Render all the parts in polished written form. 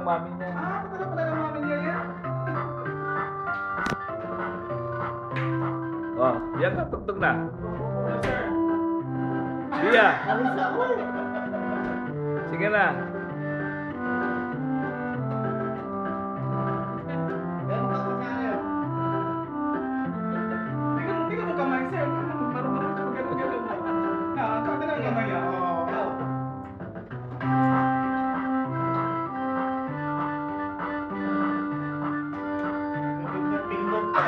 mami niya. Padala pala ng mami niya yan. Oh, yan na, tugtog na. Yes, sir. Bia, Alis ako eh. sige na. Ganun ka kunyari. Tingnan mo kamay, sir. Marunong siya mag-ganun-ganun. Tingnan mo kamay niya. Pindot ka.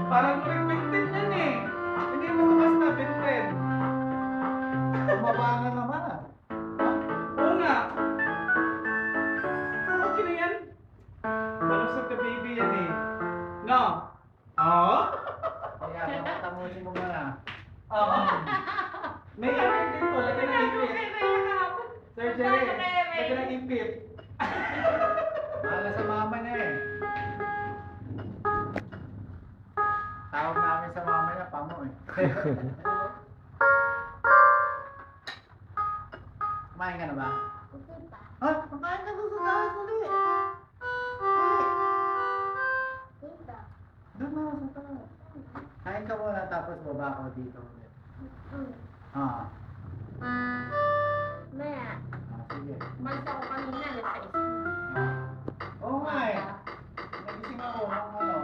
Parang ring Benten yan eh. Hindi basta-basta Benten. Bumaba na naman ah. Oo nga. Okay na yan. Balusog ka baby yan eh. No? Oo? Kaya tamusin mo muna. Oo. May ipit dito. Lagyan ng ipit. Sir Jerry, lagyan ng ipit. Mahal sa mama niya eh. Tawag namin sa mama niya, pamo eh. Kumain ka na ba? Ha? Kumain ka doon sa taas ulit. Doon na sa taas. Kain ka muna tapos baba ako dito ulit. Ah, sige. Oo nga eh. Nagising ako ng ano.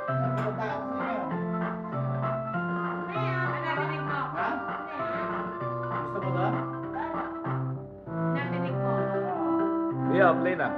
Nagpunta ako sa inyo. Ha? Gusto mo doon? Bia, play na.